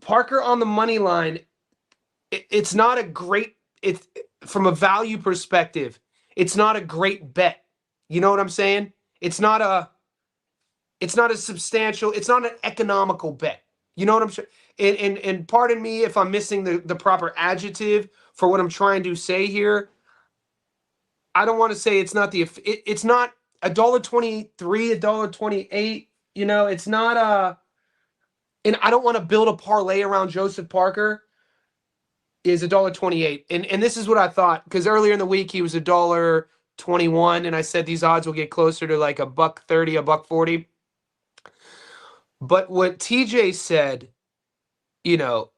Parker on the money line, it's not a great, it's from a value perspective, it's not a great bet. You know what I'm saying? It's not a substantial, it's not an economical bet. You know what I'm saying? And pardon me if I'm missing the proper adjective for what I'm trying to say here. I don't want to say it's not it's not $1.23, $1.28. You know, it's not and I don't want to build a parlay around Joseph Parker. Is $1.28. And this is what I thought, because earlier in the week he was $1.21, and I said these odds will get closer to like $1.30, $1.40. But what TJ said, you know,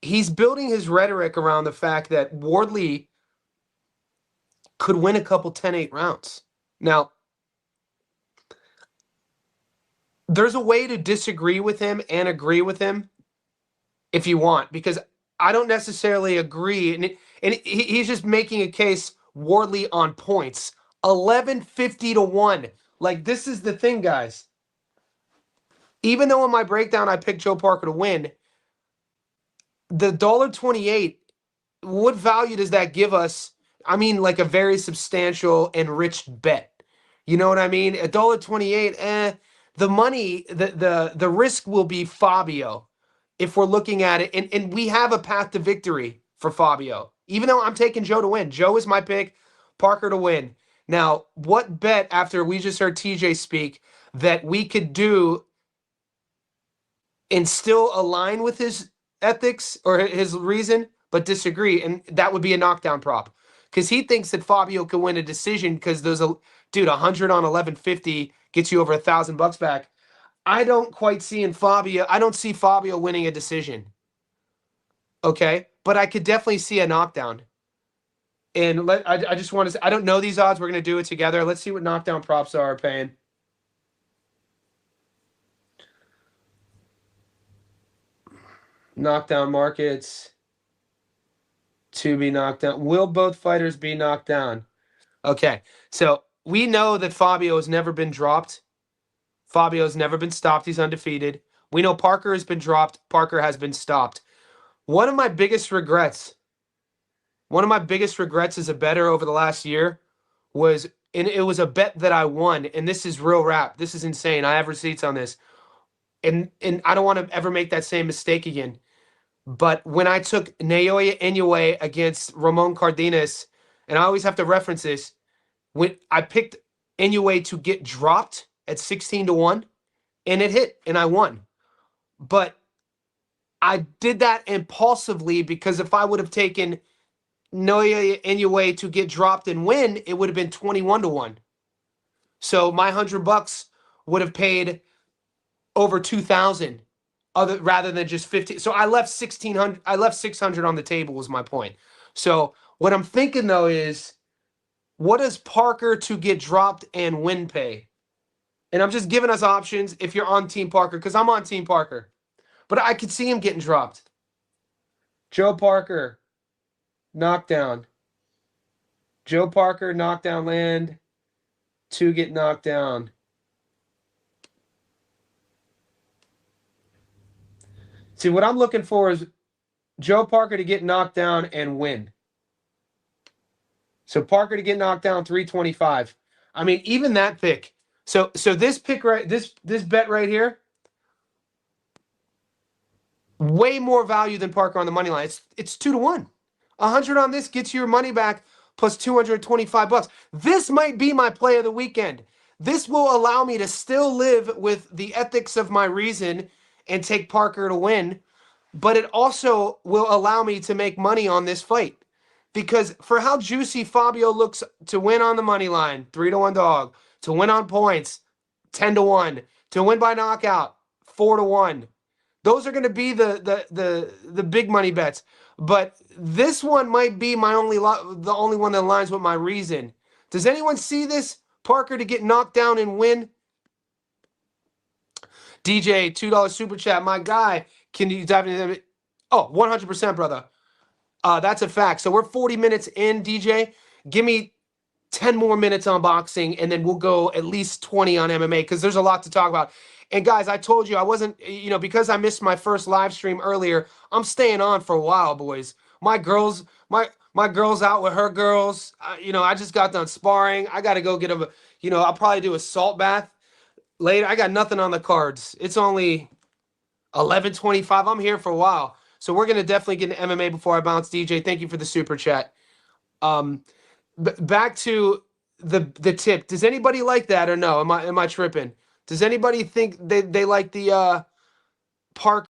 he's building his rhetoric around the fact that Wardley could win a couple 10-8 rounds. Now, there's a way to disagree with him and agree with him if you want, because I don't necessarily agree. And he's just making a case Wardley on points. 1150 to 1. Like, this is the thing, guys. Even though in my breakdown I picked Joe Parker to win, the $1.28, what value does that give us? I mean, like a very substantial enriched bet. You know what I mean? $1.28, the money, the risk will be Fabio if we're looking at it. And we have a path to victory for Fabio. Even though I'm taking Joe to win. Joe is my pick, Parker to win. Now, what bet, after we just heard TJ speak, that we could do and still align with his ethics or his reason, but disagree? And that would be a knockdown prop. Because he thinks that Fabio could win a decision because there's a dude, 100 on 1150 gets you over $1,000 back. I don't quite see in Fabio. I don't see Fabio winning a decision. Okay, but I could definitely see a knockdown. And I just want to. I don't know these odds. We're gonna do it together. Let's see what knockdown props are paying. Knockdown markets. To be knocked down. Will both fighters be knocked down? Okay, so we know that Fabio has never been dropped. Fabio has never been stopped. He's undefeated. We know Parker has been dropped. Parker has been stopped. One of my biggest regrets as a bettor over the last year was, and it was a bet that I won, and this is real rap. This is insane. I have receipts on this. And I don't want to ever make that same mistake again. But when I took Naoya Inoue against Ramon Cardenas, and I always have to reference this, when I picked Inoue to get dropped at 16 to 1, and it hit, and I won. But I did that impulsively, because if I would have taken Naoya Inoue to get dropped and win, it would have been 21 to 1. So my $100 would have paid over 2,000 rather than just 50. So I left 1,600. I left 600 on the table was my point. So what I'm thinking though is, what does Parker to get dropped and win pay? And I'm just giving us options if you're on Team Parker, because I'm on Team Parker. But I could see him getting dropped. Joe Parker, knockdown. Joe Parker, knockdown land. To get knocked down. See, what I'm looking for is Joe Parker to get knocked down and win. So Parker to get knocked down, 325. I mean, even that pick. So this pick right, this bet right here, way more value than Parker on the money line. It's 2 to 1. 100 on this gets you your money back plus $225. This might be my play of the weekend. This will allow me to still live with the ethics of my reason and take Parker to win, but it also will allow me to make money on this fight. Because for how juicy Fabio looks to win on the money line, 3 to 1 dog, to win on points, 10 to 1, to win by knockout, 4 to 1. Those are going to be the big money bets. But this one might be the only one that aligns with my reason. Does anyone see this? Parker to get knocked down and win? DJ, $2 super chat. My guy, can you dive into that? Oh, 100%, brother. That's a fact. So we're 40 minutes in, DJ. Give me 10 more minutes on boxing, and then we'll go at least 20 on MMA, because there's a lot to talk about. And guys, I told you I wasn't, because I missed my first live stream earlier. I'm staying on for a while, boys. My girl's out with her girls. I just got done sparring. I got to go get them. I'll probably do a salt bath later. I got nothing on the cards. It's only 11:25. I'm here for a while, so we're gonna definitely get into MMA before I bounce. DJ, thank you for the super chat. Um, Back to the tip. Does anybody like that or no? Am I tripping? Does anybody think they like the Park